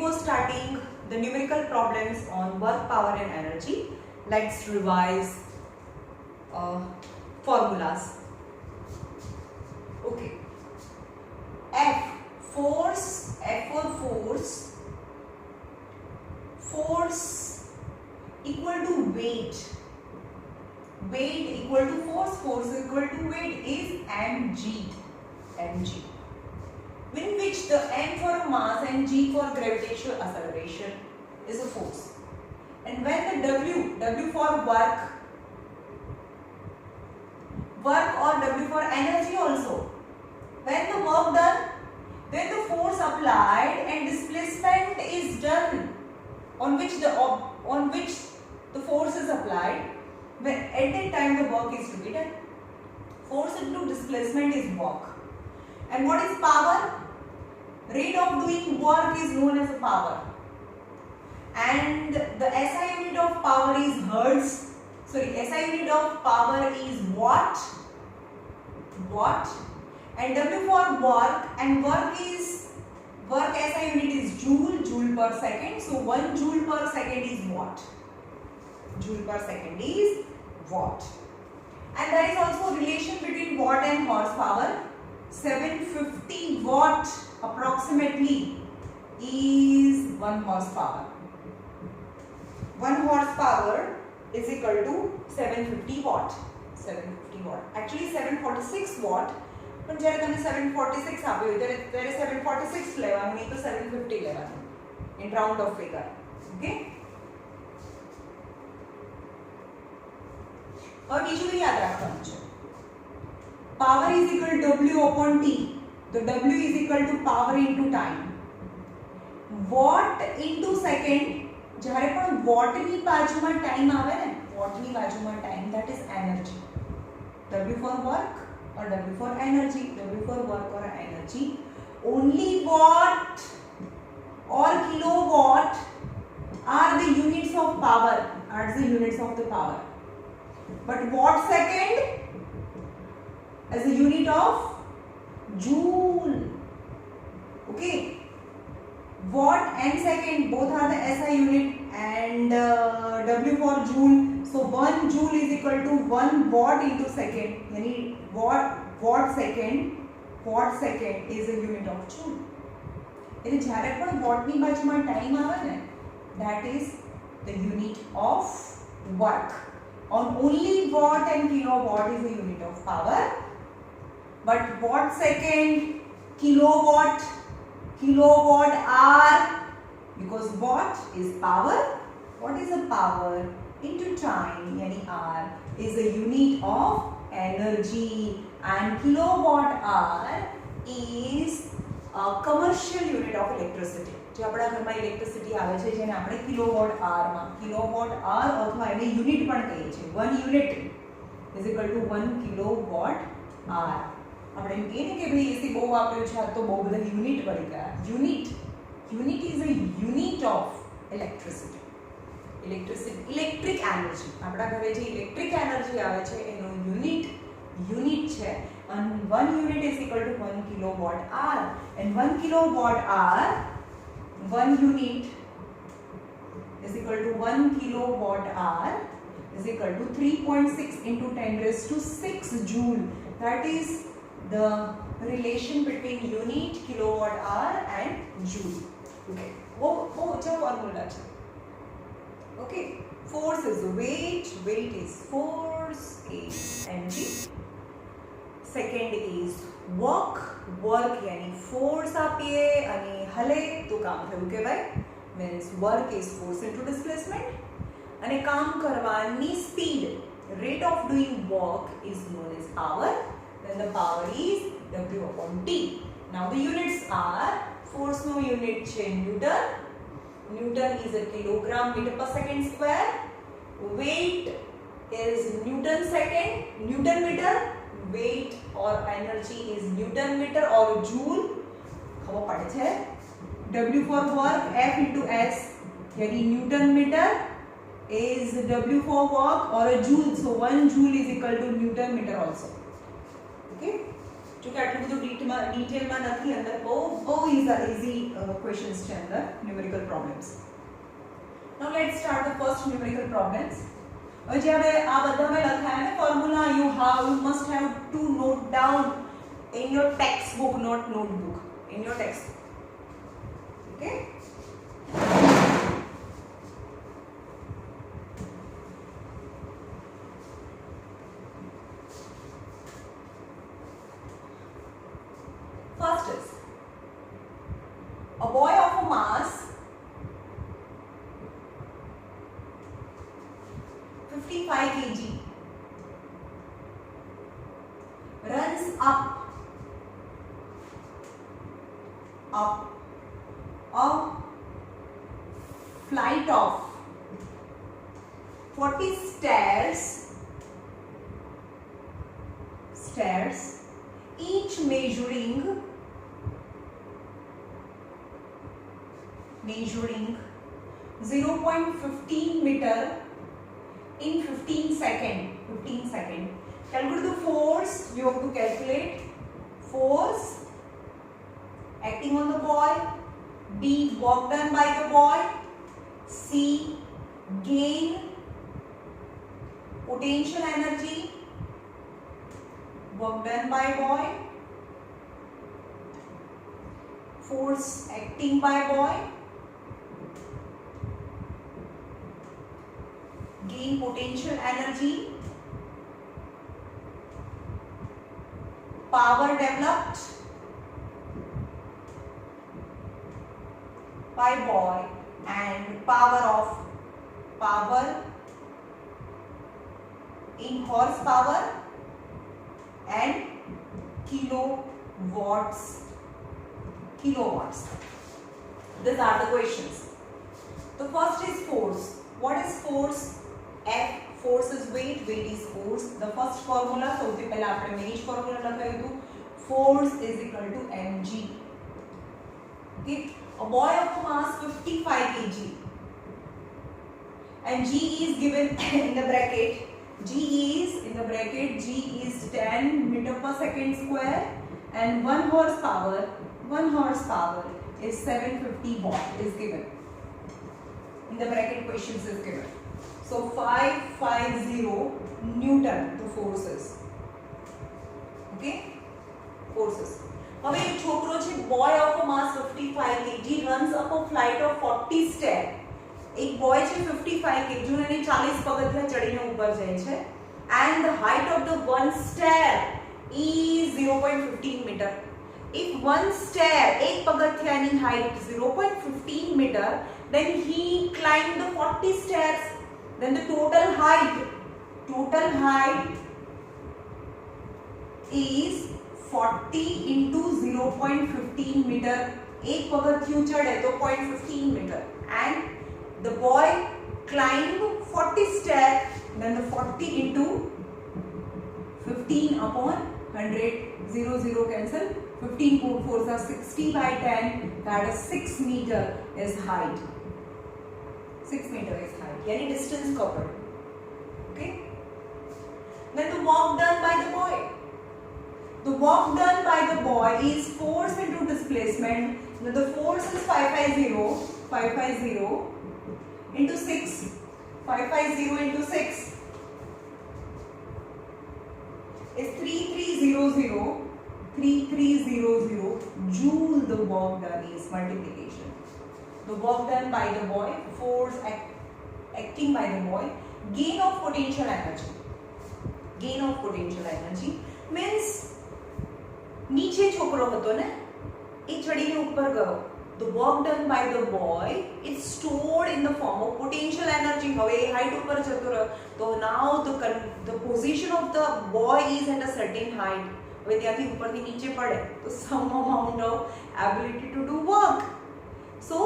before starting the numerical problems on work, power and energy, let's revise formulas. Okay. F for force. Force equal to weight. Weight equal to force. Force equal to weight is mg. mg. In which the m for mass and g for gravitational acceleration is a force. And when the w for work or w for energy also, when the work done, when the force applied and displacement is done on which the force is applied, when at that time the work is to be done. Force into displacement is work. And what is power? Rate of doing work is known as a power. And the SI unit of power is hertz. Sorry, SI unit of power is watt. And W for work, and work SI unit is joule per second. So 1 joule per second is watt. Joule per second is watt. And there is also relation between watt and horsepower. 750 watt approximately is 1 horsepower. 1 horsepower is equal to 750 watt. 750 watt. Actually 746 watt. પણ જ્યારે તમે 746 આપ્યો ત્યારે 746 લેવાનું નહીં તો 750 લેવાનું in round of figure. Okay. હવે બીજું યાદ રાખવાનું છે. Power is equal to W upon T. So W is equal to power into time. Watt into second. જ્યારે પણ વોટની બાજુમાં ટાઈમ આવે ને, વોટની બાજુમાં time, that is energy. W for work or W for energy. W for work or energy. Only watt or kilowatt are the units of power. Are the units of the power. But watt second as a unit of joule. Okay. Watt and second both are the SI unit, and W for joule. So 1 joule is equal to 1 watt into second. Yani watt second is a unit of joule. એટલે જ્યારે પણ વોટની બાજુમાં time આવે ને, that is the unit of work. On only watt and kilowatt is a unit of power. But watt second, kilowatt hour, because watt is power. What is a power into time, yani hour, is a unit of energy, and kilowatt hour is a commercial unit of electricity. જે આપણા ઘરમાં electricity આવે છે જેને આપણે kilowatt hour અથવા એને unit પણ કહીએ છીએ. 1 unit is equal to 1 kilowatt hour. આપણે એમ કહીએ ને કે ભાઈ એસી બહુ વાપર્યું છે, આ તો બહુ બધા યુનિટ પડી ગયા. Unit is a unit of electricity. Electric energy, આપણા ઘરે જે ઇલેક્ટ્રિક એનર્જી આવે છે એનો યુનિટ છે. And 1 unit is equal to 1 kilowatt hour, and 1 kilowatt hour, 1 unit is equal to 1 kilowatt hour is equal to 3.6 into 10 raised to 6 joule. That is the relation between unit, kilowatt hour and joule. Okay. What's your formula? Okay. Force is weight is force is energy. Second is work यानी force આપીએ અને હલે તો કામ થયું કહેવાય. means work is force into displacement. અને કામ કરવાની speed, rate of doing work is known as power. Then the power is W upon T. Now the units are, force no unit છે Newton. Newton is a kilogram meter per second square. Weight is Newton meter. Weight or energy is Newton meter or joule. ખબર પડે છે. W for work, F into S, यानी Newton meter is W for work or a joule. So 1 joule is equal to Newton meter also. Okay. જો કે આટલું બધું ડિટેલમાં નથી અંદર બહુ ઇઝી ક્વેશ્ચન્સ છે અંદર numerical problems. Now let's start the first numerical problems. જ્યારે આ બધામાં લખાયા ને formula you must have to note down in your textbook, not notebook, in your textbook. Okay? First is a boy of a mass 55 kg runs up a flight of 40 stairs, each measuring 0.15 meter in 15 second. Calculate the force. You have to calculate force acting on the boy. B, work done by the boy. C, gain potential energy, work done by boy. Force acting by boy. Gain potential energy, power developed by boy, and power in horsepower and kilowatts. These are the questions. The first is force. What is force? F, force is weight is force. The first formula, સૌથી પહેલા આપણે મેં જ formula લખાયું હતું, force is equal to mg. Okay, a boy of mass 55 kg and g is given in the bracket. G is 10 meter per second square and 1 horsepower is 750 watt is given. In the bracket questions is given. So 550 Newton to forces. Okay? Forces. હવે એક છોકરો છે, boy of a mass 55 kg runs up a flight of 40 stair. એક boy છે 55 kg અને 40 પગથિયા ચડીને ઉપર જાય છે and the height of the one stair is 0.15 meter. If one stair, एक પગથિયાની height 0.15 meter, then he climbed the 40 stairs. Then the total height is 40 into 0.15 meter. एक पगथिયું चढ़े तो 0.15 meter and the boy climbed 40 stairs. Then the 40 into 15 upon 100, 0 cancel. 15 4s are 60 by 10. That is 6 meter is height. 6 meter is height. Yani distance covered. Okay. Then the work done by the boy. The work done by the boy is force into displacement. Now the force is 550 into 6. 550 into 6 is 3300 joule. The work done is multiplication. The work done by the boy, force acting by the boy, gain of potential energy means નીચે છોકરો હતો ને એ ચડીને ઉપર ગયો. The work done by the boy is stored in the form of potential energy. હવે એ height ઉપર જતો રહ્યો તો now the position of the boy is at a certain height. હવે ત્યાંથી ઉપરથી નીચે પડે તો some amount of ability to do work. So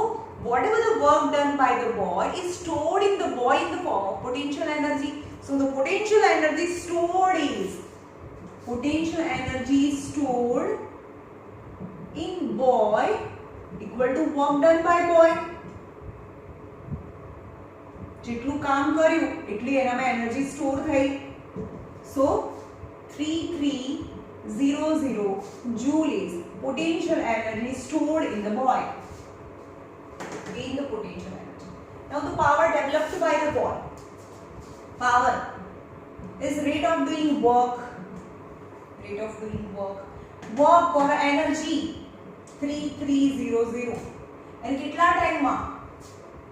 whatever the work done by the boy is stored in the boy in the form of potential energy. So the potential energy stored in boy equal to work done by boy. જેટલું કામ કર્યું એટલી એનામાં energy store થઈ. So 33 joule is potential energy stored in the ball. In the potential energy. Now the power developed by the ball. Power is rate of doing work. Rate of doing work. Work or energy 3300. And kitla time ma?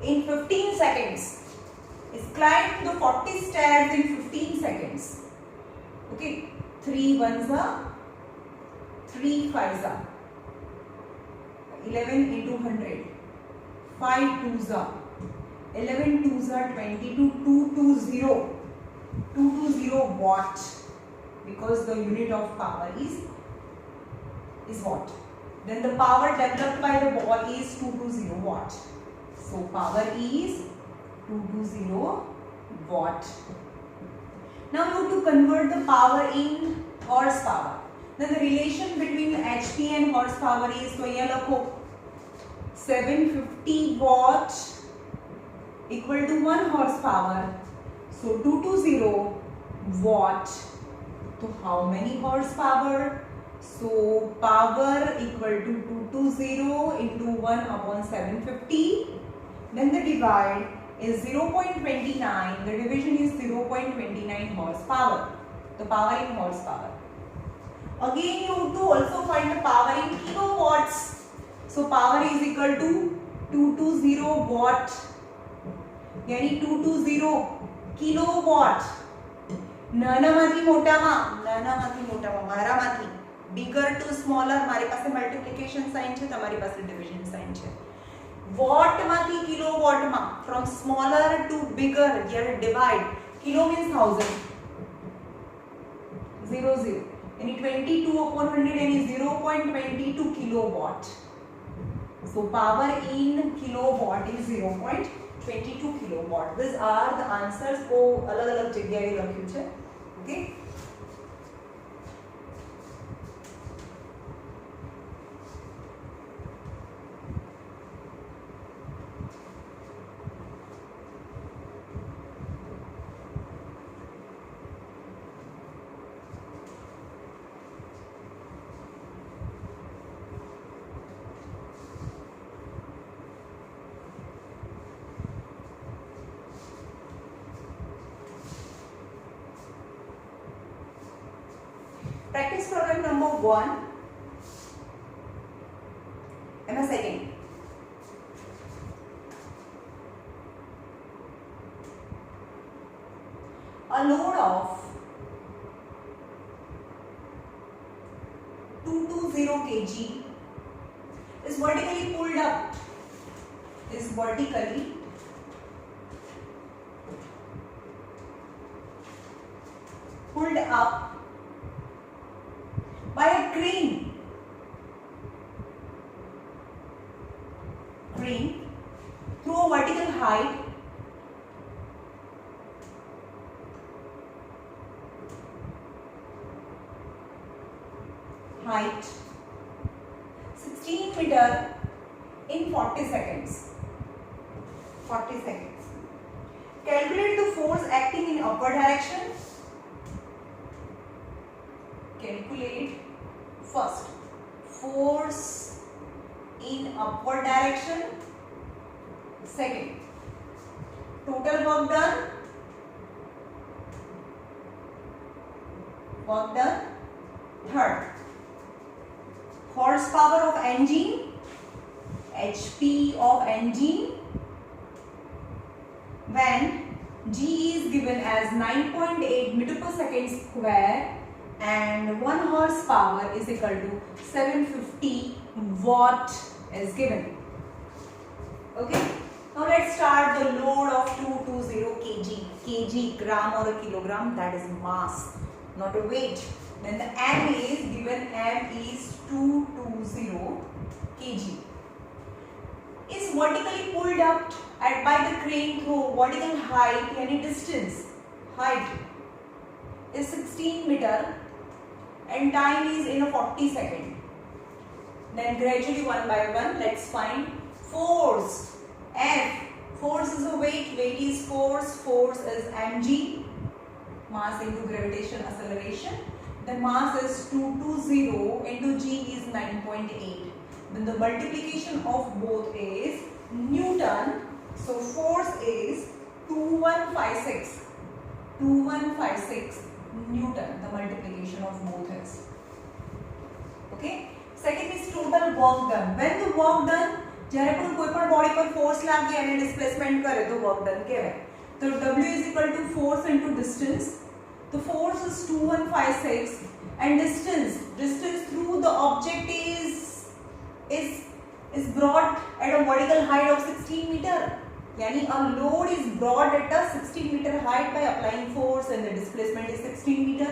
In 15 seconds. Is climb the 40 stairs in 15 seconds. Okay. 3 ones are 3 5s are 11 into 100. 5 2s are 11 2s are 22. 220 watt, because the unit of power is watt. Then the power developed by the ball is 220 watt. So power is 220 watt. Now you have to convert the power in horsepower. Then the relation between HP and horsepower is, so here lakho 750 watt equal to 1 horsepower. So 220 watt. So how many horsepower? So power equal to 220 into 1 upon 750. Then the divide is 0.29. The division is 0.29 horsepower. The power in horsepower. Again you have to also find the power in kilowatts. So power is equal to 220 watt. Yani 220 kilowatt. નાનામાંથી મોટામાં મારામાંથી bigger to smaller, મારી પાસે multiplication sign છે, તમારી પાસે division sign છે. Watt માંથી kilowatt માં, from smaller to bigger, here divide. Kilo means 1000. 00. Yani 22 upon 100 yani 0.22 kilowatt. So power in kilowatt is 0.22 kilowatt. These are the answers. को अलग-अलग जगह लખ્યું છે. Okay. Practice problem number 1 and a second. A load of 220 kg is vertically pulled up. Is vertically pulled up by a crane through a vertical height height 16 meter in 40 seconds. 40 seconds. Calculate the force acting in upward direction. Calculate first force in upward direction. Second, total work done. Third, horsepower of engine, HP of engine, when G is given as 9.8 meter per second square and 1 horsepower is equal to 750 watt is given. Okay. Now let's start the load of 220 kg. Kg, gram or a kilogram, that is mass, not a weight. Then the M is given, M is 220 kg. Is vertically pulled up by the crane through vertical height, any distance. Height is 16 meter and time is in a 40 second. Then gradually one by one, let's find force. F, force is a weight, weight is force, force is mg, mass into gravitation acceleration. the mass is 220 into G is 9.8. Then the multiplication of both is Newton. So force is 2156. 2156 Newton. The multiplication of both is. Okay. Second is total work done. When the work done, જ્યારે પણ કોઈ પણ body પર force લાગે અને displacement કરે તો work done કહેવાય. તો W is equal to force into distance. The force is 2156 and distance through the object is brought at a vertical height of 16 meter. Yani a load is brought at a 16 meter height by applying force and the displacement is 16 meter.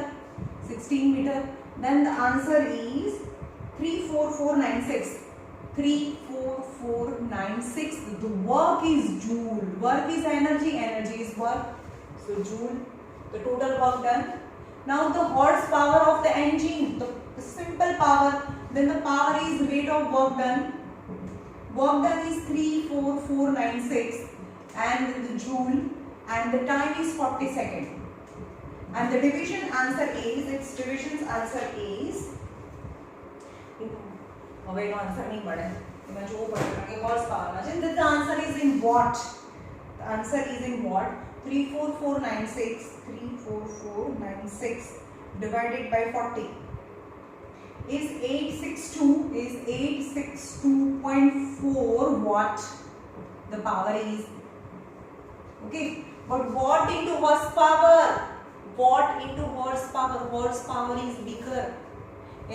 16 meter. Then the answer is 34496. 34496. The work is joule. Work is energy. Energy is work. So joule. The total work done. Now the horsepower of the engine. The simple power. Then the power is rate of work done. Work done is 34496 and the joule and the time is 40 seconds. And the division answer is, its division's answer is, હવે એનો answer નહીં મળે એમાં જોવું પડે કારણ કે horse પાવરમાં છે. The answer is in watt. The answer is in watt. 34496 divided by 40 is 862.4 watt. The power is, okay, but watt into horsepower, horsepower is bigger.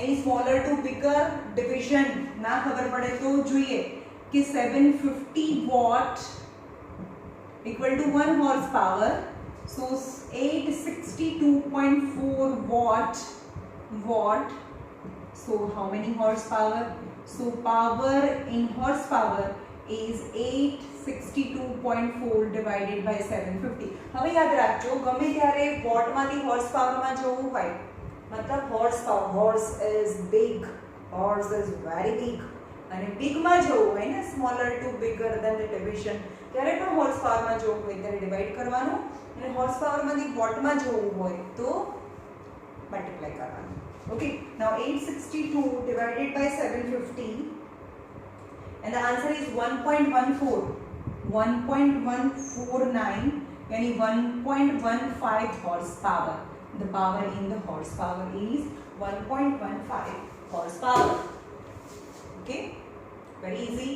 Any smaller to bigger division ना खबर पड़े तो જોઈએ कि 750 watt equal to 1 horsepower. So 862.4 watt. So how many horsepower? So power in horsepower is 862.4 divided by 750. હવે યાદ રાખજો ગમે ત્યારે વોટ માંથી horsepower માં જોવું હોય मतलब horsepower, horse is big, horse is very big અને big માં જોવું હોય ને smaller to bigger than the division ત્યારે પણ horsepower માં જોવું હોય ત્યારે ડિવાઇડ કરવાનું અને horsepower માંથી watt માં જોવું હોય તો મલ્ટીપ્લાય કરવાનું. Okay, now 862 divided by 750 and the answer is 1.149 yani 1.15 horsepower. The power in the horsepower is 1.15 horsepower. Okay, very easy.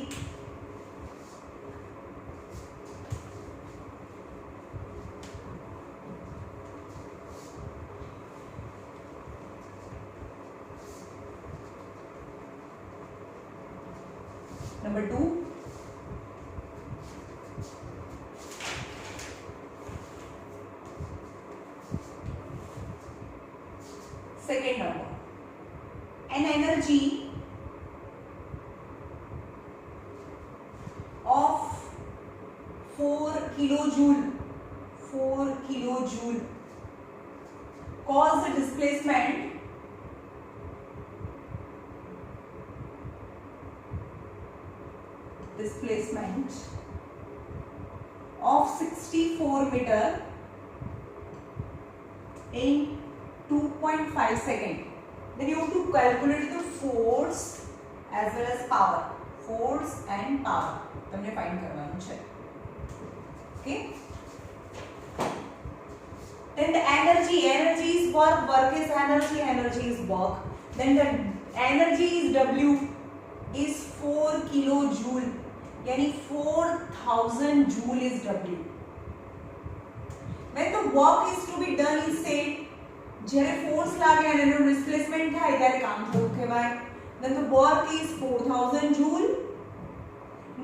Number 2. Second number. An energy of 4 kilojoule cause the displacement of 64 meter in 2.5 seconds. Then you have to calculate the force as well as power. Force and power. તમને find કરવાનું છે. Okay. Then the energy is work. Work is energy. Energy is work. Then the energy is W is 4 kilojoule. Yani 4000 joule is W. When the work is to be done in state, જ્યારે force લાગે અને એનું displacement થાય ત્યારે કામ થયું કહેવાય. Then the work is 4000 joule.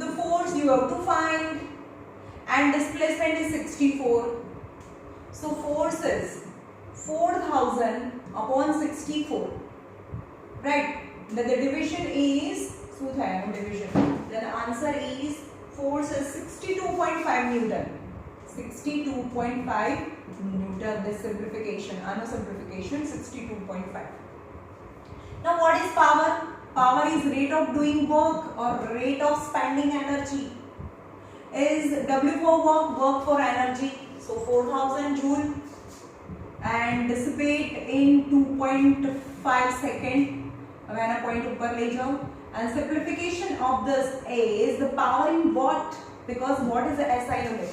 The force you have to find and displacement is 64. So force is 4000 upon 64. Right? Then the division is શું થાય એનું division? Then the answer is force is 62.5 Newton. 62.5 Newton. This simplification, simplification 62.5. Now what is power? Power is rate of doing work or rate of spending energy. Is W for work, work for energy. So 4000 joule and dissipate in 2.5 second. मैं ना point ऊपर ले जाऊँ. And simplification of this is the power in watt, because watt is the SI unit,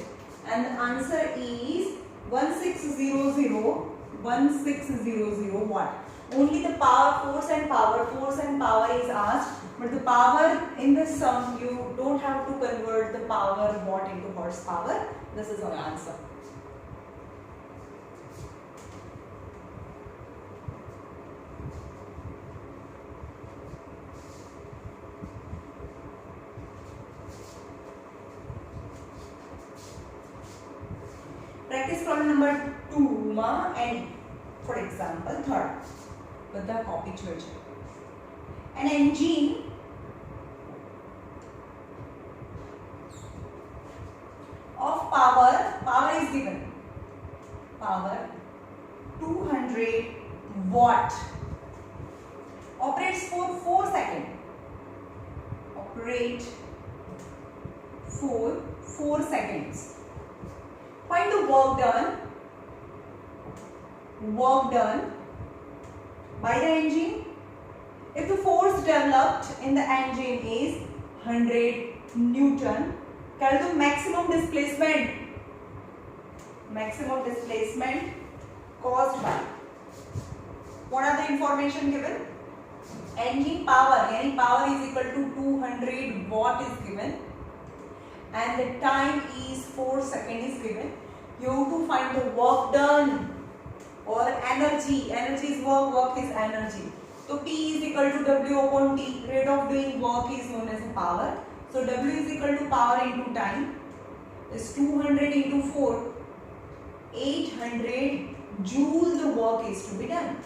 and the answer is 1600 watt. Only the force and power is asked, but the power in this sum you don't have to convert the power watt into horsepower. This is our answer. Practice problem number 2 and for example third with the copy change. An engine of power is given, power 200 watt, operates for 4 seconds, operate for 4 seconds. Find the work done by the engine. If the force developed in the engine is 100 Newton, calculate the maximum displacement caused by. What are the information given? Engine power, yani power is equal to 200 watt is given, and the time is 4 seconds is given. You have to find the work done or energy. Energy is work is energy. So P is equal to W upon T. Rate of doing work is known as power. So W is equal to power into time. Is 200 into 4. 800 joule the work is to be done.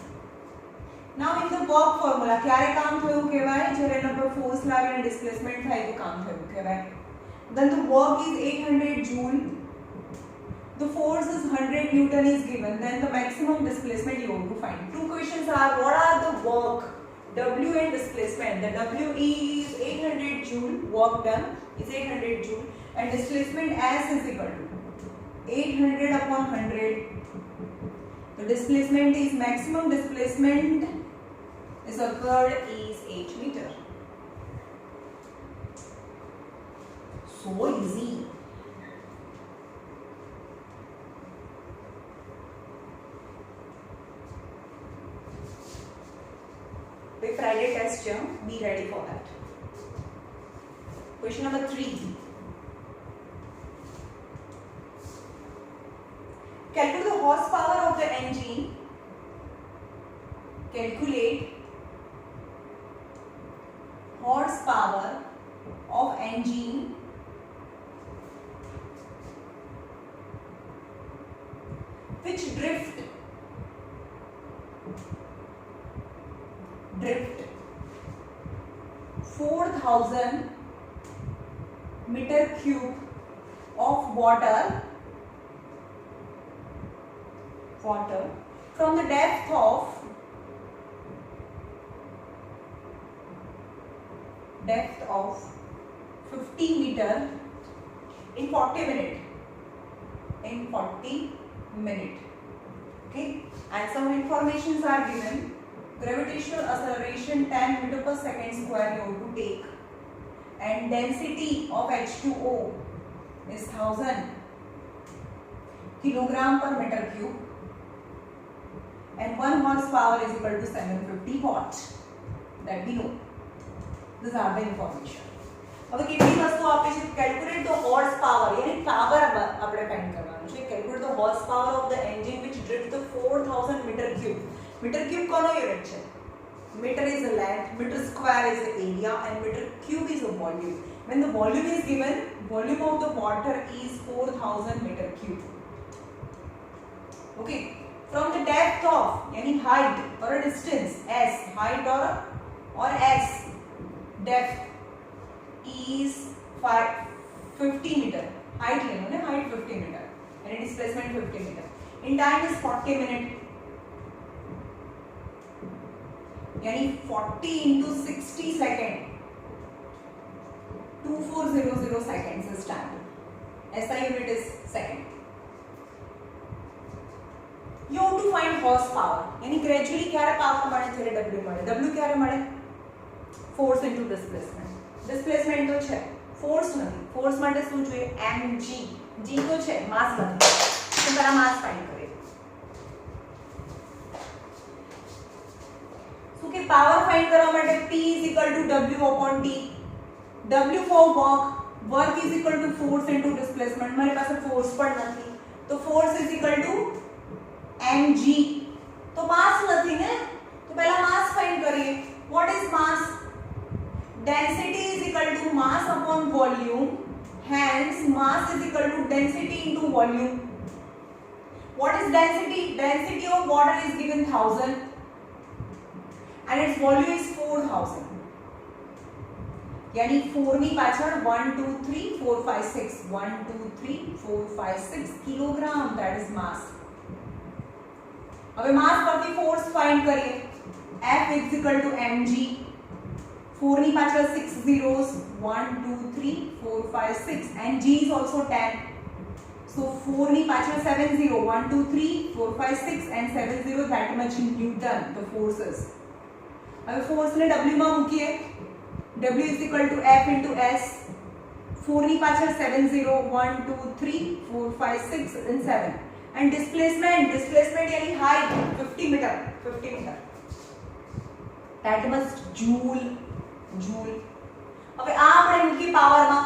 Now in the work formula, ક્યારે કામ થયું કહેવાય? જ્યારે એના પર force લાગે અને displacement થાય તો કામ થયું કહેવાય. Then the work is 800 joule. The force is 100 Newton is given. Then the maximum displacement you have to find. Two questions are, what are the work? W and displacement. The W is 800 joule. Work done is 800 joule. And displacement S is equal to 800 upon 100. The displacement is maximum displacement is occurred is 8 meter. So easy. The Friday test, be ready for that. Question number 3. Calculate the horsepower of the engine. Calculate horsepower of engine which drift 4000 meter cube of water from the depth of 50 meter in 40 minutes. Okay, and some informations are given. Gravitational acceleration 10 meter per second square you have to take, and density of H2O is 1000 kilogram per meter cube, and 1 horsepower is equal to 750 watt. That we know. These are the information. હવે કેટલી વસ્તુ આપે છે? Calculate the horsepower, यानी power આપણે find કરવાનું છે. Calculate the horsepower of the engine which drift the 4000 meter cube. Meter cube કોનો યુનિટ છે? Meter is the length, meter square is the area, and meter cube is the volume. When the volume is given, volume of the water is 4000 meter cube. Okay, from the depth of, यानी height or a distance, S, height or S, depth is 50 meter. Height लेना है, height 50 meter, and displacement 50 meter. In time is 40 minutes. यानी 40 into 60 second, 2400 seconds is time. SI unit is second. You have to find horsepower. यानी gradually क्या है power મળે ત્યારે W મળે. W ક્યારે મળે? Force into displacement. Displacement તો છે, force નથી. Force માટે શું જોઈએ? mg. g તો છે, mass નથી. તો પહેલા mass find કરીએ. શું કે power find કરવા માટે P is equal to W upon T. W for work. Work is equal to force into displacement. મારી પાસે force પણ નથી. તો force is equal to mg. તો mass નથી ને, તો પહેલા mass find કરીએ. What is mass? Density is equal to mass upon volume. Hence mass is equal to density into volume. What is density? Density of water is given 1000 and its volume is 4000. यानी 4 ની પાછળ 1 2 3 4 5 6 1 2 3 4 5 6 kilogram, that is mass. હવે mass પરથી force find કરીએ. F is equal to mg. 4 ની પાછળ 6 zeros 1 2 3 4 5 6 and g is also 10. So 4 ની પાછળ 7 0 1 2 3 4 5 6 and 7 0, that much in Newton the forces. હવે force ને w માં મૂકીએ. W is equal to F into S. 4 ની પાછળ 7 0 1 2 3 4 5 6 and 7. And displacement यानी height 50 meter. That must joule. હવે આ આપણે મૂકી પાવર માં.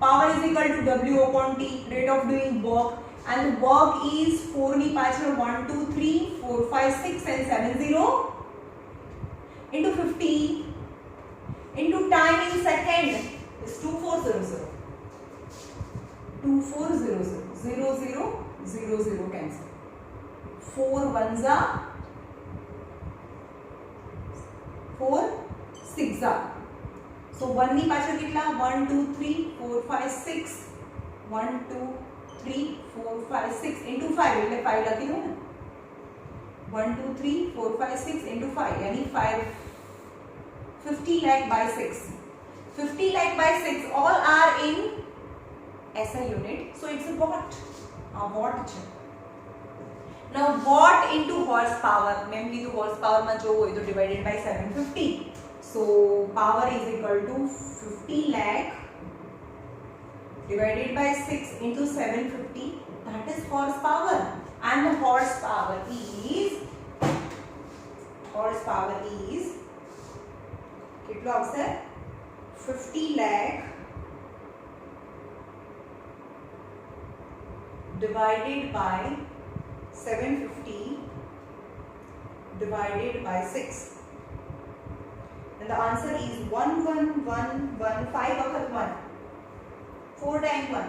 Power is equal to W upon T, rate of doing work, and the work is 4 ની પાછળ 1 2 3 4 5 6 and 7 0 into 50 into time in second is 2400. 2400 0 0 0 0 cancel. 4 ones are 4 6 are. So 1 ની પાછળ કેટલા? 1 2 3 4 5 6 1 2 3 4 5 6 into 5 એટલે 5 લખી દો ને. 1 2 3 4 5 6 into 5 यानी 5 50 lakh by 6. 50 lakh by 6 all are in SI unit, so it's a watt. A watt છે. Now watt into horsepower. મેં કીધું horsepower માં જોવું હોય તો divided by 750. So power is equal to 50 lakh divided by 6 into 750. That is horsepower. And the horsepower is કેટલો આવશે? 50 lakh divided by 750 divided by 6. And the answer is 1111 5 વખત 1 4 times 1.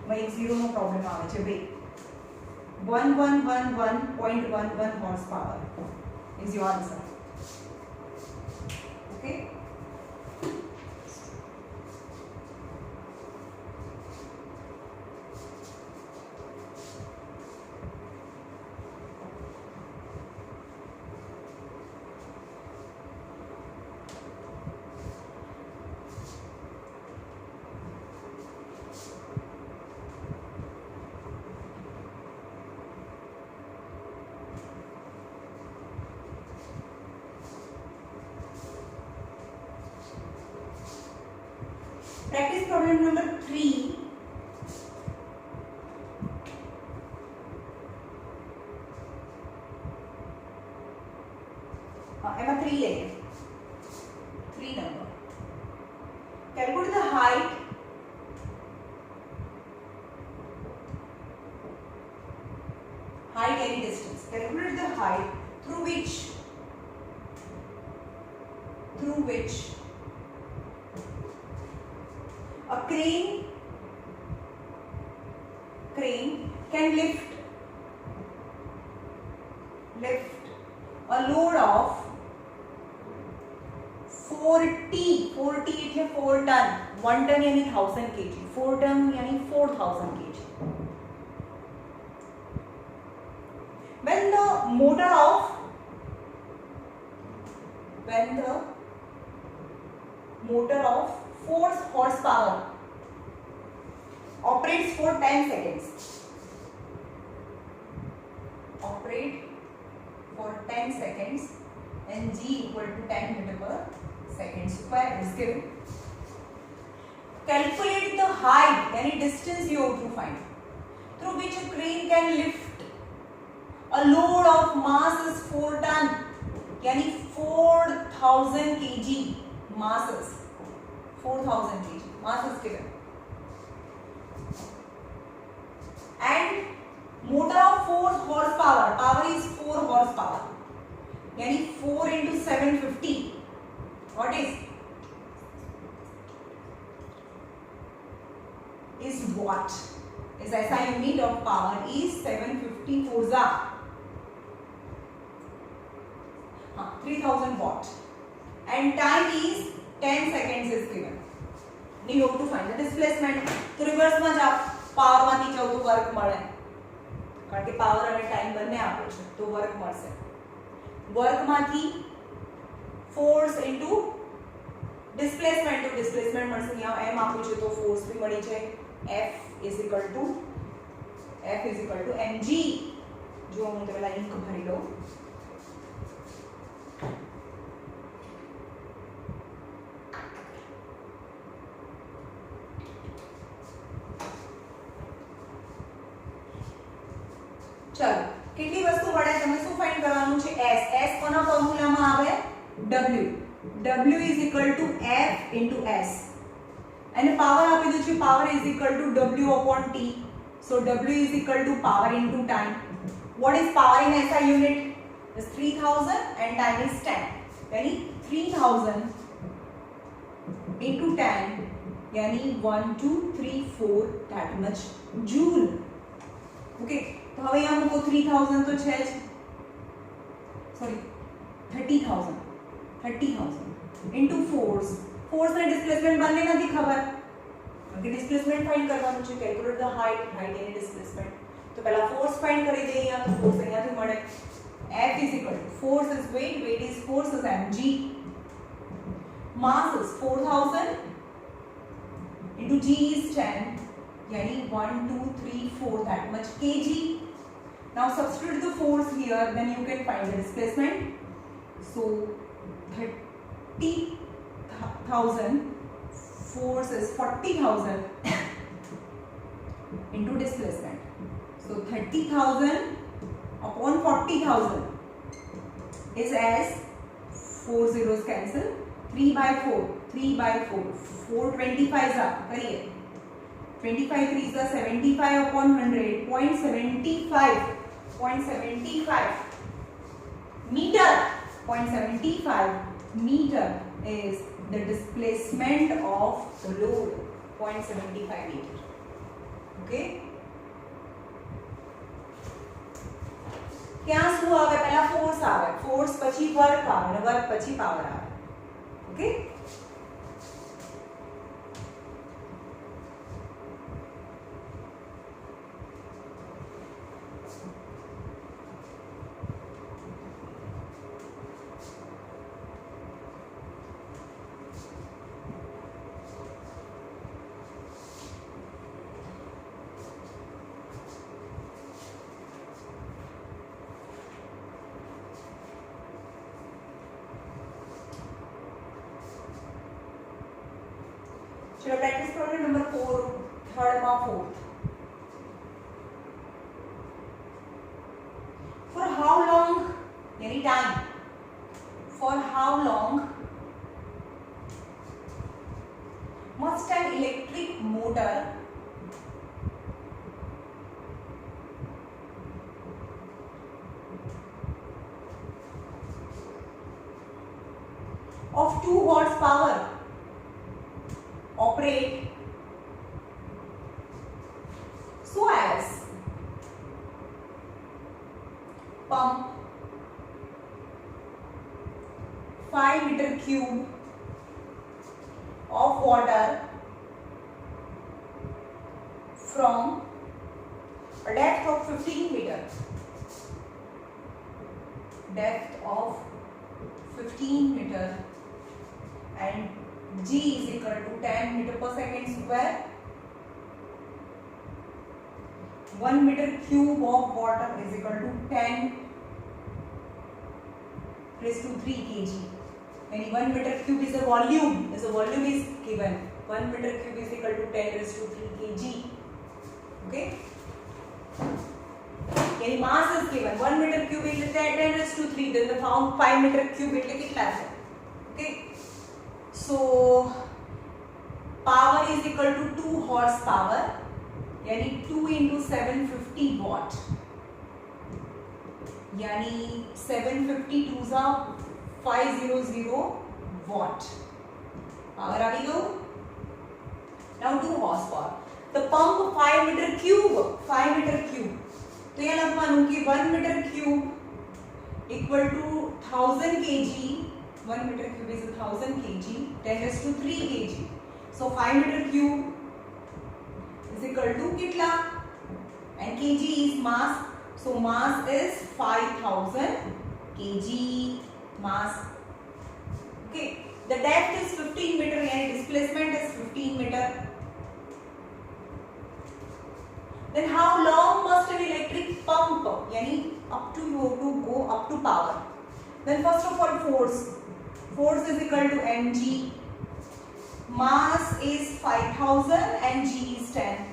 ભાઈ 0 નો પ્રોબ્લેમ આવે છે ભાઈ. 1111.11 horsepower is your answer. Okay. Practice problem number 3. एमा 3 लेंगे. 3 number. Calculate the height any distance. Calculate the height through which a crane can lift a load of 40 એટલે 4 ton. 1 ton यानी 1000 kg. 4 ton यानी 4000 kg. When the motor of when the motor of 4 horsepower operates for 10 seconds. Operate for 10 seconds and g equal to 10 meter per second square is given. Calculate the height, any distance you have to find, through which a crane can lift a load of mass is 4 ton, यानी 4000 kg masses, 4000 kg mass is given, and motor of 4 horsepower, power is 4 horsepower, यानी 4 into 750, what is watt, is SI unit of power is 750 forza, 3000 watt, and time is 10 seconds is given. Now you have to find the displacement. तो reverse में जा power मांथी जाओ तो work મળે, કારણ કે power અને ટાઈમ બંને આપે છે તો વર્ક મળશે. વર્ક માંથી ફોર્સ ઇન્ટુ ડિસ્પ્લેસમેન્ટ, તો ડિસ્પ્લેસમેન્ટ મળશે. અહીંયા m આપ્યું છે તો ફોર્સ भी મળી જાય. F is equal to mg. જો હું તો પેલા ઇંક ભરી લઉં. चलो કેટલી વસ્તુ વડે તમે શું ફાઇન્ડ કરવાનું છે? s કોના ફોર્મ્યુલામાં આવે? w is equal to f into s, અને પાવર આપી દીધું છે, power is equal to w upon t, so w is equal to power into time. What is power in SI unit? Is 3000 and time is 10, यानी 3000 into 10, यानी 1 2 3 4 that much joule. Okay, तो હવે यहाँ મૂકો 3000 तो છે જ, सॉरी 30000 into force ને ડિસ્પ્લેસમેન્ટ બંને નથી ખબર, કે ડિસ્પ્લેસમેન્ટ ફાઇન્ડ કરવાનું છે. Calculate the height and displacement. તો પહેલા ફોર્સ ફાઇન્ડ કરી દઈએ. અહીંયા તો ફોર્સ અહીંયાથી મળે. F is equal to force is weight is force is mg, mass is 4000 into g is 10, यानी 1 2 3 4 that much kg. Now substitute the force here, then you can find the displacement. So 30,000, force is 40,000 into displacement. So 30,000 upon 40,000 is as 4 zeros cancel, 3 by 4, 425 are करिए. 25 3 is 75 upon 100, 0.75 meter. 0.75 meter is the displacement of the load. 0.75 meter. Okay. क्या શું આવે? પહેલા force આવે, force પછી work આવે, work પછી power આવે. ઓકે. चलो प्रैक्टिस प्रॉब्लम नंबर 4, थर्ड और फोर्थ. For how long, यानी time, for how long must an electric motor of 2 horsepower operate so as pump 5 meter cube of water from a depth of 15 meter, depth of 15 meter, and G is equal to 10 meter per second square. 1 meter cube of water is equal to 10 raised to 3 kg. And 1 meter cube is a volume. As a volume is given. 1 meter cube is equal to 10 raised to 3 kg. Okay. यानी mass is given. 1 meter cube is 10 raised to 3. Then the found 5 meter cube એટલે કેટલા છે? Okay. So power is equal to 2 horsepower. यानी 2 into 750 watt. यानी 750 2s are 500 watt. Power आ गई हो? Now 2 horsepower. The pump 5 meter cube. 5 meter cube. तो ये लगवानु कि 1 meter cube equal to 1000 kg. 1 meter cube is 1000 kg. 10 raised to 3 kg. So 5 meter cube is equal to kitla? And kg is mass. So mass is 5000 kg mass. Okay. The depth is 15 meter and displacement is 15 meter. Then how long must an electric pump, yani up to you to go up to power. Then first of all force. Force is equal to mg. Mass is 5000 and g is 10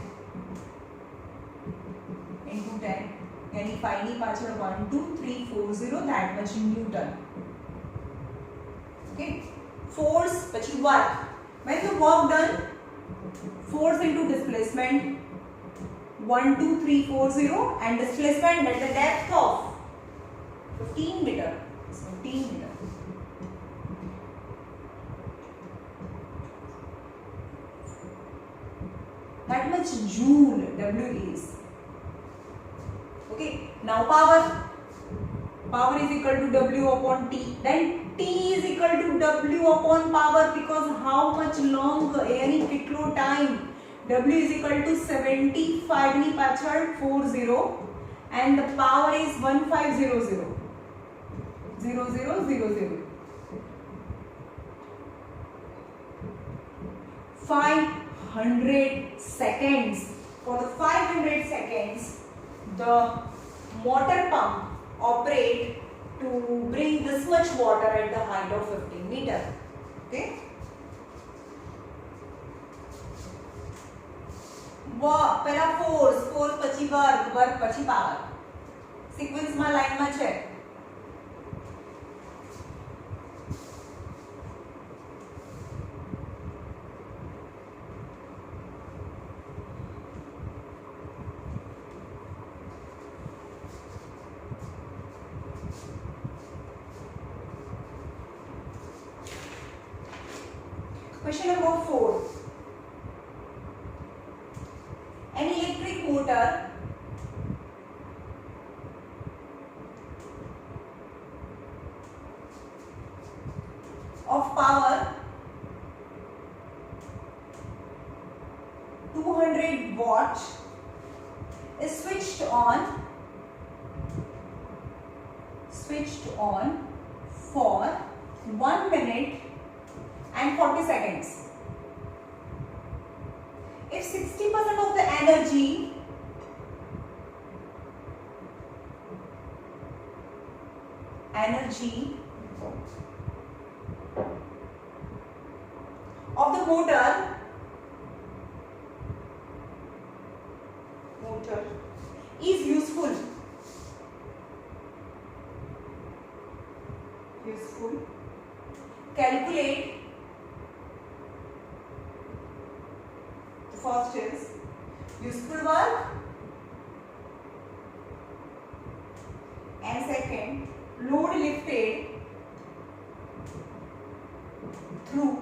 into 10. Yani 5 ni pachal 1 2 3 4 0 that much in Newton. Okay. Force pachi work. When the work done, force into displacement 1 2 3 4 0 and displacement at the depth of 15 meter. 15 meter. That much joule W is. Okay. Now power. Power is equal to W upon T. Then T is equal to W upon power because how much long any kitlo time. W is equal to 75 ni pachal 40 and the power is 1500 0000 500 seconds. For the 500 seconds the motor pump operate to bring this much water at the height of 15 meter. Okay. પહેલા force પછી work પછી power સિક્વન્સમાં લાઈનમાં છે. Question number 4. An electric motor of power 200 watt is switched on for 1 minute and 40 seconds. If 60% of the energy of the motor is useful, calculate. First is useful work and second load lifted through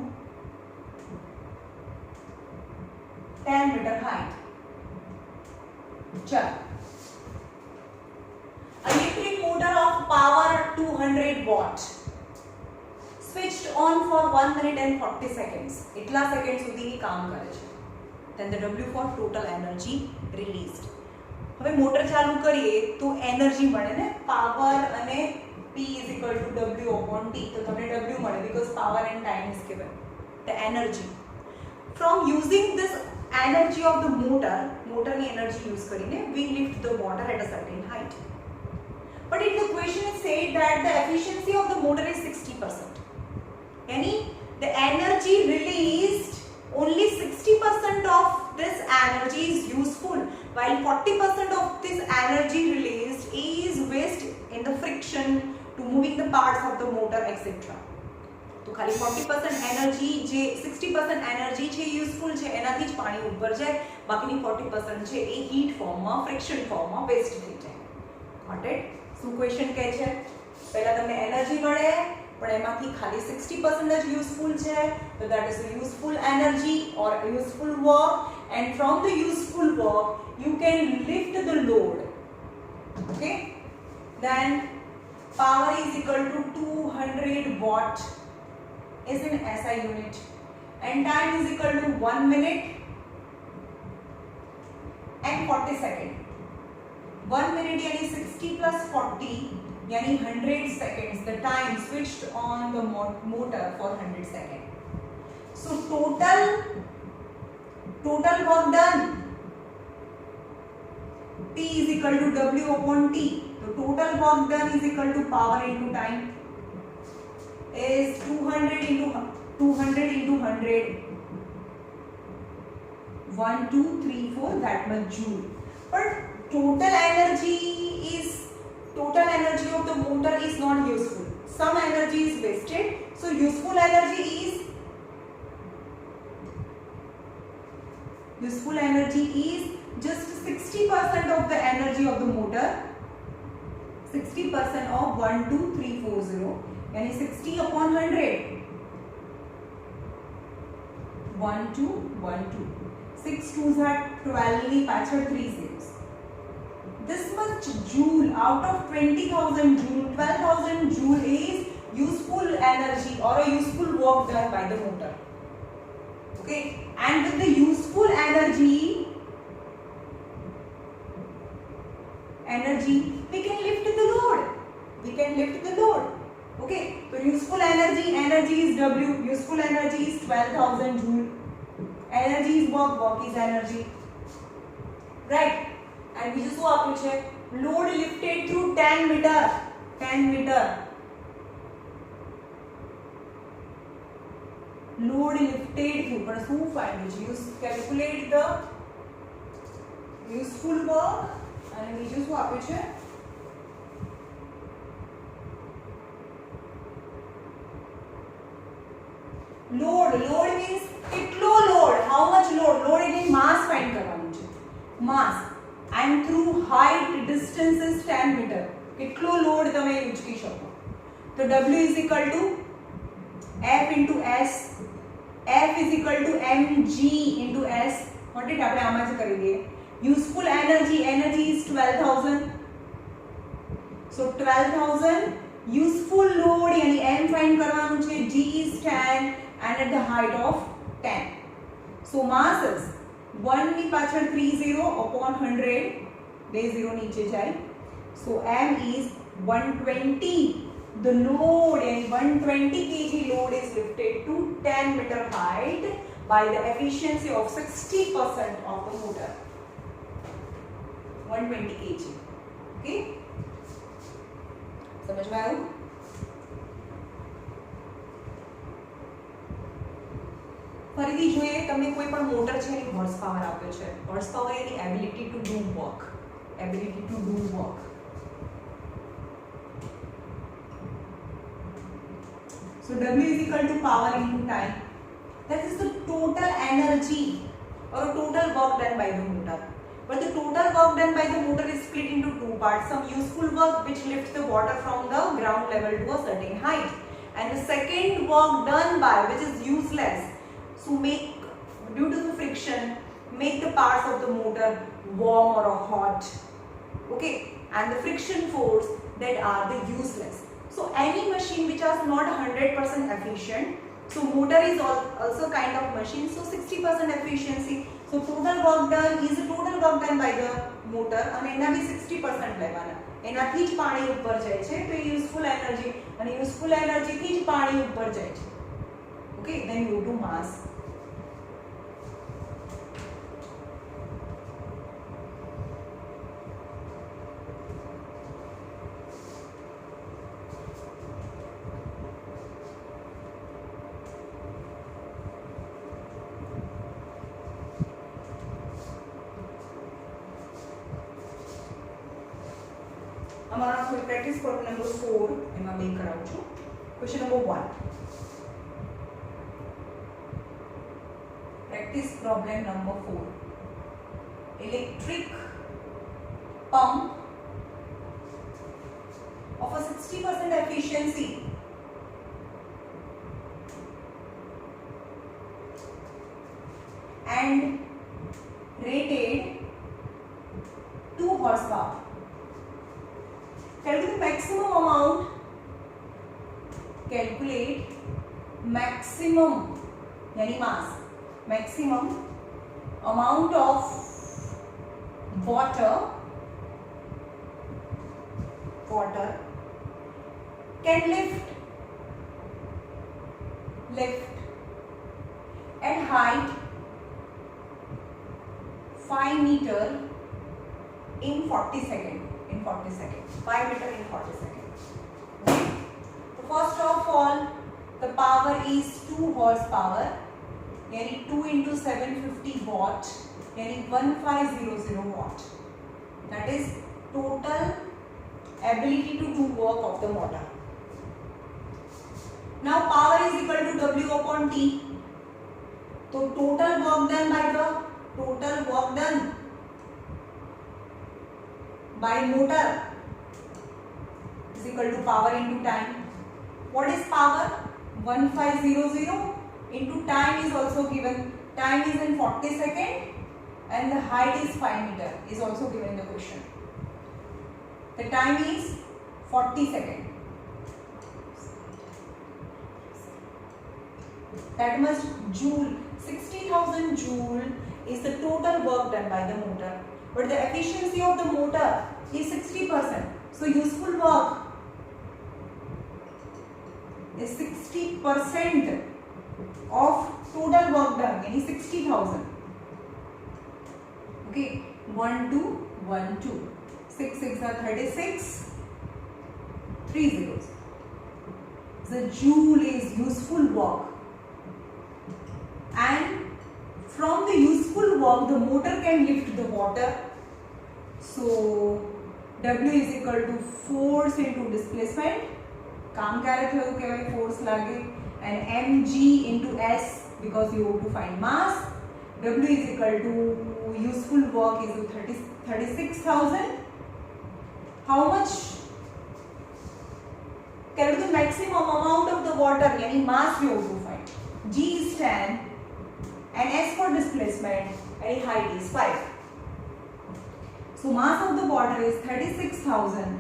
10 meter height. Chal. Electric motor of power 200 watt switched on for 1 minute and 40 seconds. એટલા second સુધી કામ કરે છે. Then the W for total energy released. હવે motor ચાલુ કરીએ તો energy મળે ને, પાવર અને P is equal to W upon T. તો તમને W મળે because power and time is given. The energy. From using this energy of the motor મોટરની એનર્જી યુઝ કરીને we lift the water at a certain height. But if the question is said that the efficiency of the motor is 60%, yani the energy released, only 60% of this energy is useful, while 40% of this energy released is waste in the friction to moving the parts of the motor etc. तो खाली 40% energy जे 60% energy છે useful છે એનાથી જ પાણી ઉપર જાય, બાકીની 40% છે એ હીટ ફોર્મમાં ફ્રિક્શન ફોર્મમાં વેસ્ટ થઈ જાય. Got it? શું ક્વેશ્ચન કહે છે? પહેલા તમને એનર્જી મળે પણ એમાંથી ખાલી 60% જ યુઝફુલ છે, તો that is the useful energy or useful work, and from the useful work you can lift the load. Okay, then power is equal to 200 watt is in SI unit, and time is equal to 1 minute and 40 seconds. 1 minute yani 60 plus 40 yani 100 seconds, the time switched on the motor for 100 seconds. So total work done, P is equal to W upon T. So total work done is equal to power into time is 200 into 100 1 2 3 4 that much joule. But total energy of the motor is not useful. Some energy is wasted. So useful energy is just 60% of the energy of the motor. 60% of 12340 yani 60 upon 100. 1212. 6 2s are 12 ની પાછળ 3 zeros. This much joule out of 20,000 joule, 12,000 joule is useful energy or a useful work done by the motor. Okay, and with the useful energy we can lift the load. Okay, so useful energy is W, useful energy is 12,000 joule, energy is work is energy, right? And બીજું શું આપ્યું છે? Load lifted through 10 meter. Load lifted through, but શું find છે? You calculate the useful work અને બીજું શું આપ્યું છે? Load means કેટલો load, how much load એટલે mass find કરવાનું છે, mass, and through height distance is 10 meter. કેટલો load તમે ઉચકી શકો? તો W is equal to F into S, F is equal to mg into S. What it આપણે આમાં જ કરી દઈએ. Useful energy is 12,000. So 12,000 useful load yani m find કરવાનું છે, G is 10 and at the height of 10. So mass is 1 ની પાછળ 30 upon 100, 0 નીચે જાય. So m is 120. The load and 120 kg load is lifted to 10 meter height by the efficiency of 60% of the motor. 120 kg. Okay? समझ में आया? ફરીથી જોઈએ, તમને કોઈ પણ મોટર છે એની હોર્સ પાવર આપ્યો છે. Horse power any ability to do work. So W is equal to power into time. That is the total energy or total work done by the motor. But the total work done by the motor is split into two parts. Some useful work which lifts the water from the ground level to a certain height, and the second work done by which is useless. So due to the friction, make the parts of the motor warm or hot. Okay, and the friction force that are the useless. So any machine which is not 100% efficient, so motor is also kind of machine, so 60% efficiency. So total work done is the total work done by the motor અને એના બી 60% લેવાના. એનાથી જ પાણી ઉપર જાય છે, તો યુઝફુલ એનર્જી અને યુઝફુલ એનર્જીથી જ પાણી ઉપર જાય છે. Okay, then you do mass. કોઈ પ્રેક્ટિસ પ્રોબ્લેમ નંબર 4 એમાં બે કરાવું છું. Question number 1. Practice problem number 4. Electric pump of a 60% efficiency and rated 2 horsepower. Calculate maximum amount. Calculate maximum yani mass. Maximum amount of water can lift at height 5 meter in 40 seconds. 5 meter in 40 seconds. Okay. So first of all, the power is 2 horsepower. यानी 2 into 750 watt यानी 1500 watt. That is total ability to do work of the motor. Now power is equal to W upon T. So total work done by motor is equal to power into time. What is power? 1500 into time is also given. Time is in 40 seconds and the height is 5 meter is also given in the question. The time is 40 seconds. That much joule, 60,000 joule is the total work done by the motor. But the efficiency of the motor is 60%. So useful work is 60% of total work done, यानी 60,000. Okay, 1 2 1 2 6 6 are 36. 3 zeros. The joule is useful work, and from the useful work the motor can lift the water. So W is equal to force into displacement. काम क्या रखे हो केवल force लागे, and mg into s because you have to find mass. W is equal to useful work is 36,000. How much? Calculate the maximum amount of the water यानी mass you have to find. G is 10 and s for displacement and height is 5. So mass of the water is 36,000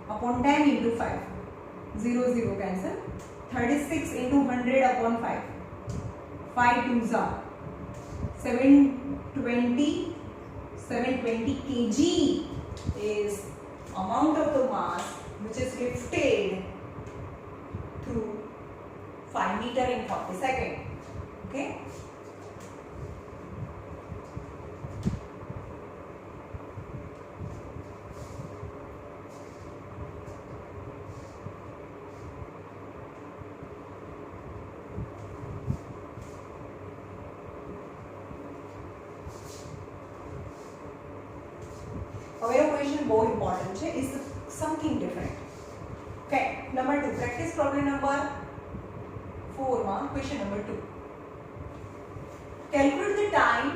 upon 10 into 5. 0 0 cancel. 36 into 100 upon 5. 5 2s are 720 kg is amount of the mass which is lifted through 5 meter in 40 seconds. Okay. હવે question બહુ important છે, is something different. Okay, number 2, practice problem number 4 માં question number 2. Calculate the time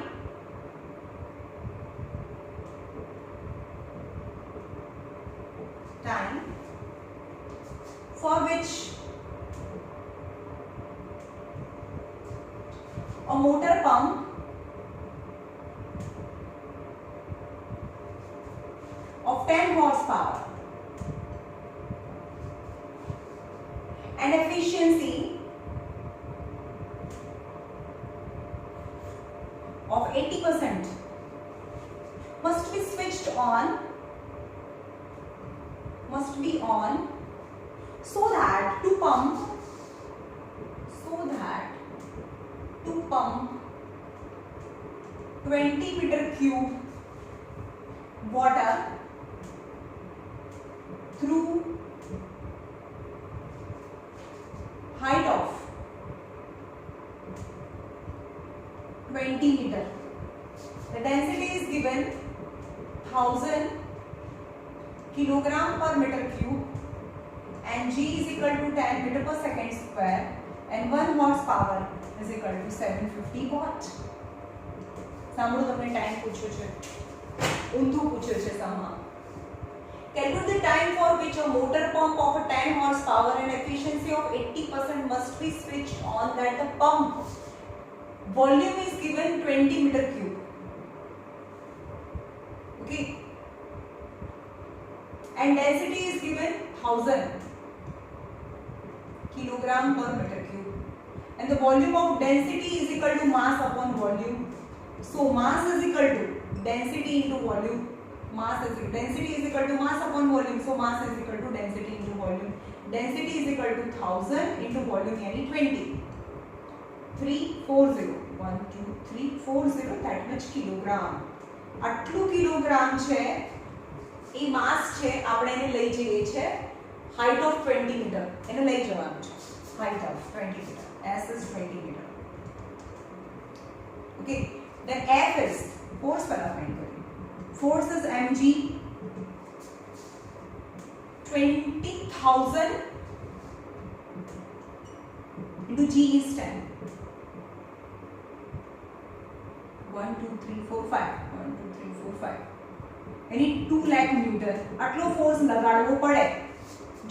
for which a motor pump of 10 horsepower and efficiency of 80% must be switched on, so that to pump 20 meter cube water through height of 20 meter. The density is given 1000 kilogram per meter cube, and G is equal to 10 meter per second square, and 1 horsepower is equal to 750 watt. સાંભળો, તમને time પૂછ્યો છે, ઊંધું પૂછ્યો છે સામા. Calculate the time for which a motor pump of a 10 horsepower and efficiency of 80% must be switched on that the pump volume is given 20 meter cube. Okay, and density is given 1000 kilogram per meter cube, and the volume of density is equal to mass upon volume. So mass is equal to density into volume. Density is equal to mass upon volume. So mass is equal to density into volume. Density is equal to 1000 into volume, यानी 20. 340. 1 2 3 40. That much kilogram. આટલું kilogram છે એ માસ છે. આપણે એને લઈ જઈએ છે height of 20 metre. એને લઈ જવાનું છે height of 20 metre. S is 20 meter. Okay. Then F is force वाला फाइंड करें. Force is mg 20,000 into G is 10. 1 2 3 4 5. 1 2 3 4 5. यानी 2 लाख न्यूटन આટલો ફોર્સ લગાડવો પડે.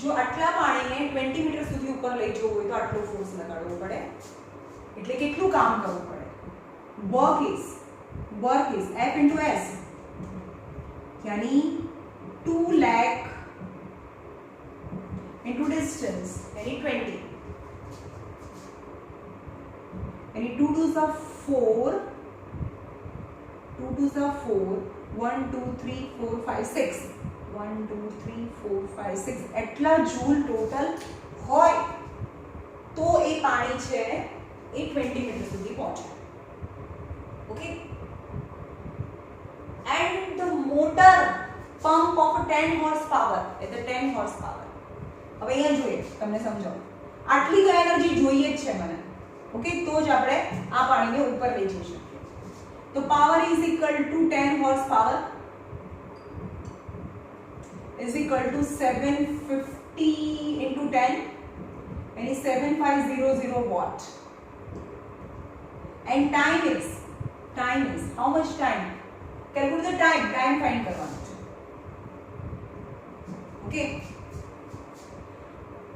જો આટલા પાણીને 20 મીટર સુધી ઉપર લઈ જવું હોય તો આટલો ફોર્સ લગાડવો પડે. એટલે કેટલું કામ કરવું પડે? work is F into S, यानी 2 lakh into distance, यानी 20, यानी 2 2s are 4, 2 2s are 4, 1 2 3 4 5 6, 1 2 3 4 5 6 એટલા જૂલ ટોટલ હોય તો એ પાણી છે એ 20 મીટર સુધી પહોંચે. Okay, and the motor pump of 10 horsepower at the 10 horsepower. હવે અહીંયા જોઈએ, તમને સમજાવું. આટલી તો એનર્જી જોઈએ જ છે મને. ઓકે, તો જ આપણે આ પાણીને ઉપર લઈ જઈ શકીએ. તો power is equal to 10 horsepower is equal to 750 into 10, यानी 7500 watt. And time is how much time? Calculate the time find કરવાનું છે. ઓકે,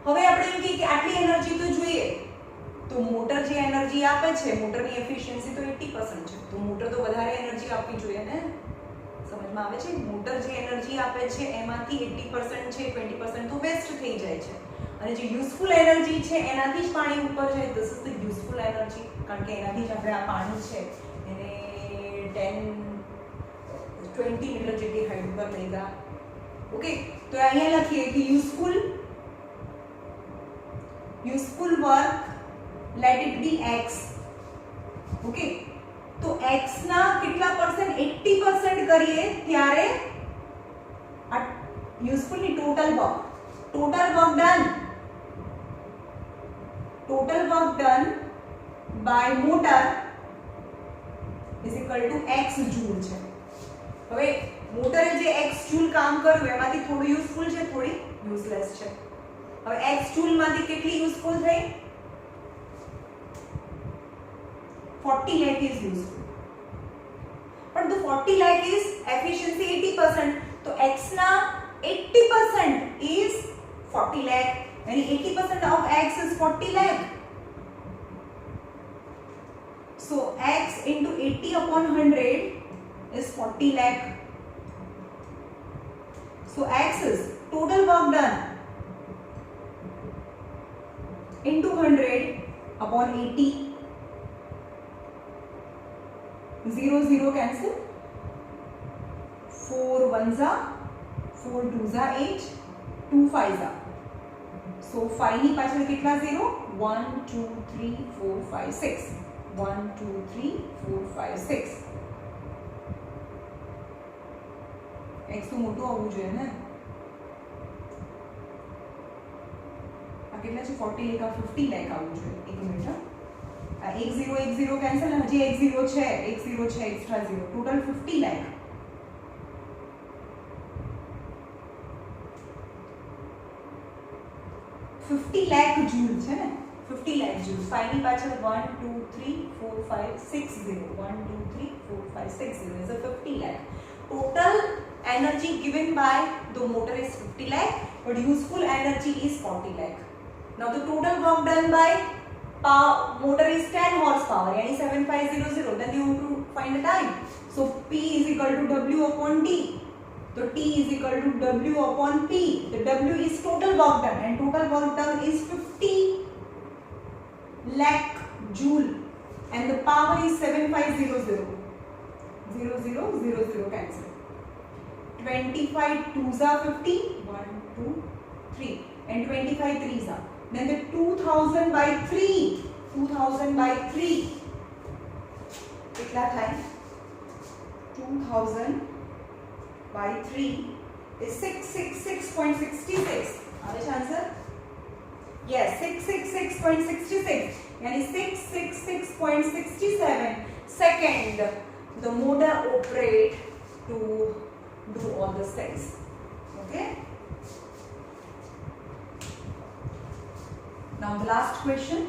હવે આપણે એમ કે આટલી એનર્જી તો જોઈએ, તો મોટર જે એનર્જી આપે છે, મોટરની એફિશિયન્સી તો 80% છે, તો મોટર તો વધારે એનર્જી આપવી જોઈએ ને. સમજમાં આવે છે? મોટર જે એનર્જી આપે છે એમાંથી 80% છે, 20% તો વેસ્ટ થઈ જાય છે, અને જે યુઝફુલ એનર્જી છે એનાથી જ પાણી ઉપર જાય. This is the useful energy, કારણ કે એનાથી જ આપણે આ પાણી છે એને 20 મીટર જેટલી હાઈટ પર લઈ ગયા. ઓકે, તો અહીંયા લખીએ કે useful work let it be x. Okay, તો x ના કેટલા પરસેન્ટ? 80% કરીએ ત્યારે આ યુઝફુલ ની total work done by motor is equal to x joule છે. હવે મોટરે જે x જૂલ કામ કર્યું એમાંથી થોડું યુઝફુલ છે, થોડી યુઝલેસ છે. હવે x જૂલ માંથી કેટલી યુઝફુલ થઈ? 40 lakh is useful. But the 40 lakh is efficiency 80%. So x na 80% is 40 lakh. And 80% of x is 40 lakh. So x into 80 upon 100 is 40 lakh. So x is total work done into 100 upon 80. 0 0 cancel. 4 1s are 4 2s are 8, 2 5s are. So 5 ની પાછળ કેટલા 0? 1 2 3 4 5 6. 1 2 3 4 5 6. x તો મોટું આવવું જોઈએ ને. આ કેટલા છે? 40 લેખ, 50 લેખ આવવું જોઈએ. 1 મિનિટ. આ 1 0 કેન્સલ, અને હજી 1 0 છે, એક્સ્ટ્રા 0, ટોટલ 50 લેખ. 50 લાખ જૂલ છે ને, 50 લાખ જૂલ. 5 ની પાછળ 1 2 3 4 5 6 0, 1 2 3 4 5 6 0 is a 50 lakh. Total energy given by the motor is 50 lakh, but useful energy is 40 lakh. Now the total work done by motor is 10 horsepower, yani 7500. Then you have to find the time. So P is equal to W upon T. So T is equal to W upon P. The W is total work done, and total work done is 50 lakh joule, and the power is 7500. 0000 cancel. 25 2s are 50. 1 2 3, and 25 3s are. Then the 2000 by 3. 2000 by 3. कितना था? 2000 by 3 is 666.66. आगे answer? Yes, 666.66. यानी 666.67 second the motor operate to do all the steps. Okay. Now the last question.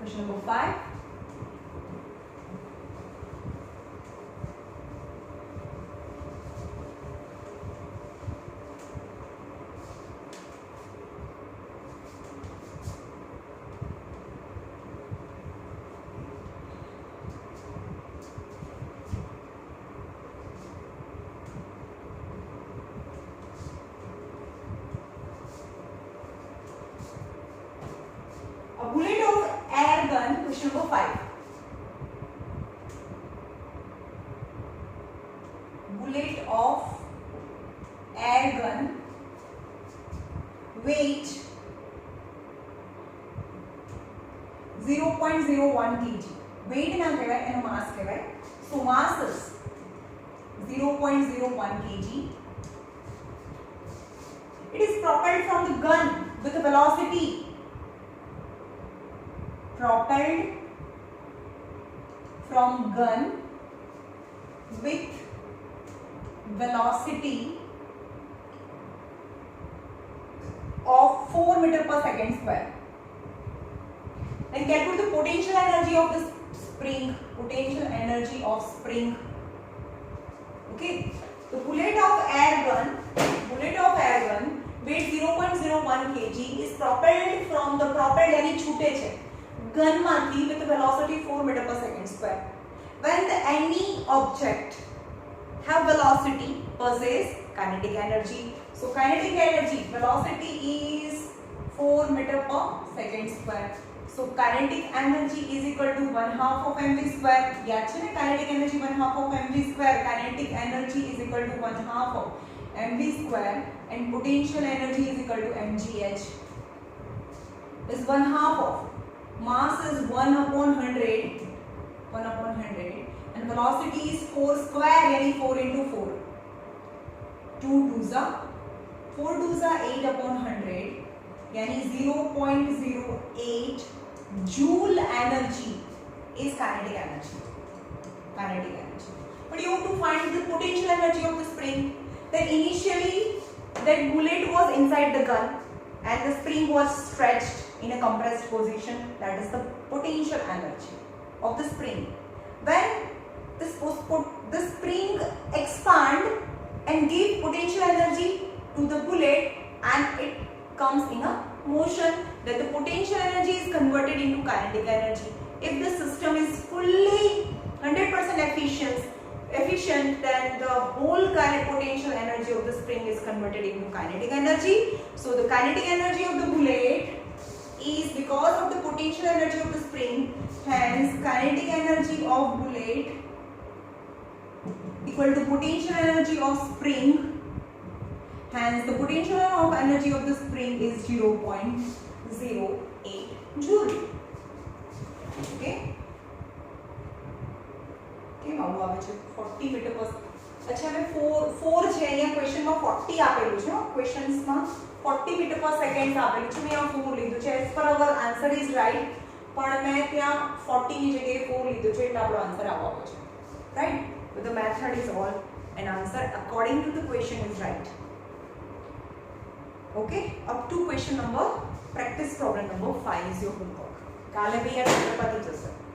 Question number 5. A bullet of air gun, question number 5. Bullet of air gun, weight 0.01 kg. Weight na kehvay eno mass kehvay. So mass is 0.01 kg. It is propelled from the gun with a velocity. Propelled from gun with velocity of 4 meter per second square. Then calculate the potential energy of the spring. Potential energy of spring. Okay. The bullet of air gun weight 0.01 kg is propelled from the propelled यानी छूटे छे gun मांथी with a velocity 4 meter per second square. When any object have velocity possess kinetic energy. So kinetic energy velocity is 4 meter per second square. So kinetic energy is equal to 1/2 of mv square. याद છે ને kinetic energy 1/2 of mv square. Kinetic energy is equal to 1/2 of mv square, and potential energy is equal to mgh. Is 1/2 of mass is 1/100, and velocity is 4 square, yani 4 into 4. 2 2s are 4 2s are 8/100, yani 0.08 joule energy is kinetic energy. But you have to find the potential energy of the spring. Then initially that bullet was inside the gun and the spring was stretched in a compressed position. That is the potential energy of the spring. When the spring expand and give potential energy to the bullet and it comes in a motion, that the potential energy is converted into kinetic energy. If the system is fully 100% efficient, then the whole potential energy of the spring is converted into kinetic energy. So the kinetic energy of the bullet is because of the potential energy of the spring, hence kinetic energy of bullet equal to potential energy of spring, hence the potential of energy of the spring is 0.08 joule. Okay. કેમ આવું આવે છે 40 metre પર अच्छा मैं 4 છે અહીંયા question માં 40 આપેલું છે ક્વેશ્ચન્સ માં 40 મીટર પર સેકન્ડ આપેલું છે મેં આ 4 લીધું છે as per hour answer is right પણ मैं ત્યાં 40 ની જગ્યાએ 4 લીધું છે એટલે આપણો આન્સર આવવાનો છે right so the method is all an answer according to the question is right okay up to question number Practice problem number 5 is your homework. Kalavi and Chhatrapati Joseph.